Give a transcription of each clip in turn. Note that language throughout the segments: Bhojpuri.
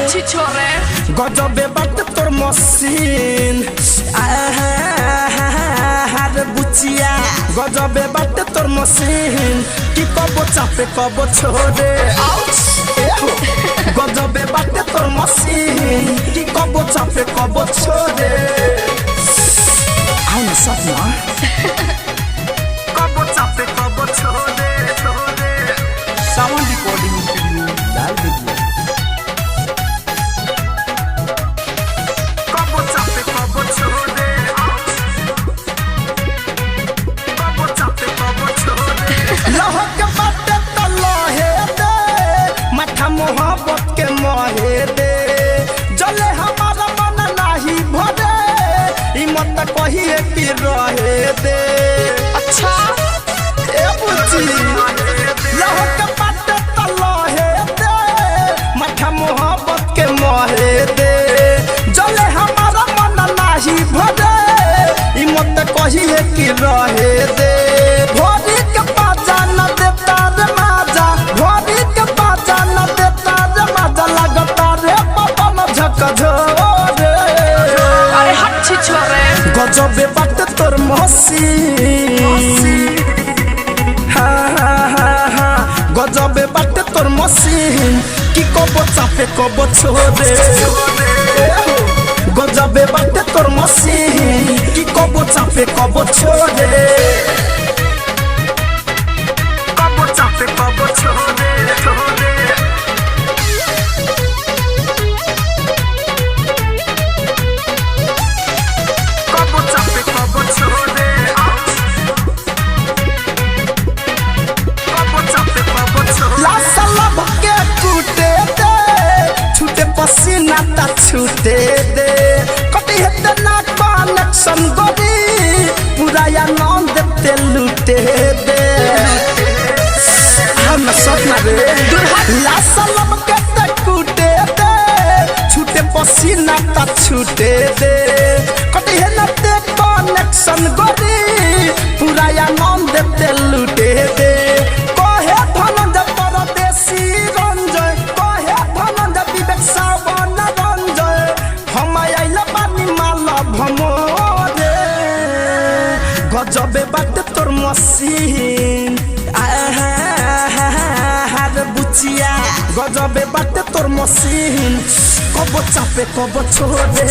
हच्छी छोरे गजबे बात तोर मशीन हार बुचिया गजबे बात तोर मशीन कि कबो चापे कबो छोड़े गजबे बात तोर मशीन कि कबो चापे कबो छोड़े आओ ना सब ना कबो चापे कबो छोड़े साउंड रिकॉर्डिंग स्टूडियो लाल बेगिया कबो चापे कबो छोड़े कबो चापे कबो छोड़े लहक बाटे त लहे दे माथा मोहब्बत के मोहे दे जले हमारा मन नाही भरे ई मत कहिए कि रहे दे अच्छा ए बुची लहक बाटे त लहे दे माथा मोहब्बत के मोहे दे जले हमारा मन नाही भरे ई मत कहिए कि रहे दे भोरी के बाजा न देता रे माजा भोरी के बाजा न देता रे माजा लगता रे पवन झकझोरे अरे हच्छी छोरे गजबे बात तोर मशीन हाँ गजबे बात तोर मशीन कि कबो चापे कबो छोड़े गजबे बात तोर मशीन कि कबो चापे कबो छोड़े कबो चापे कबो छोड़े कबो चापे कबो छोड़े कबो चापे कबो छोड़े लासा लब के टूटे दे छूटे पसीना ता छूटे दे कटी हेते ना कनेक्शन गोरी पूरा या नाम देते लूटे दे हम सपना रे लासा लब के टूटे दे छूटे पसीना ता छूटे दे कटी है ना ते कनेक्शन गोरी पूरा या नाम देते लूटे दे कहे धनंद परदेसी रंजय कहे धनंद विवेक सावन रंजय हम आइला पानी माला भमोरे गजबे बात तोर मशीन हार बुचिया गजबे बात तोर मशीन कबो चापे कबो छोड़े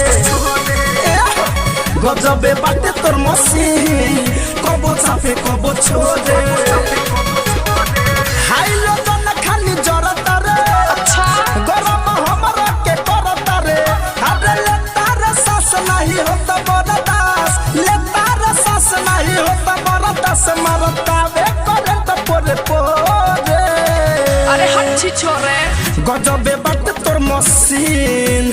गजबे बात तोर मशीन कबो चापे कबो छोड़े हाई लोगन खाली जरता रे अच्छा गरम हमरा के करता रे अरे लेता रे सास नहीं होता बरदास लेता रे सास नहीं होता बरदास मरता वे करंट पोरे पोरे अरे हच्छी छोरे गजबे बात तोर मशीन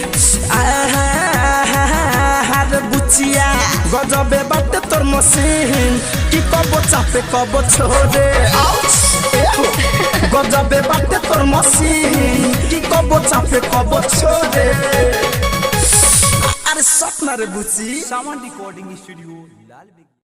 हार बुचिया गजबे बात तोर मशीन कि कबो चापे कबो छोड़े गजबे बात तोर मशीन कि कबो चापे कबो छोड़े अरे सपना रे बुची साउंड रिकॉर्डिंग स्टूडियो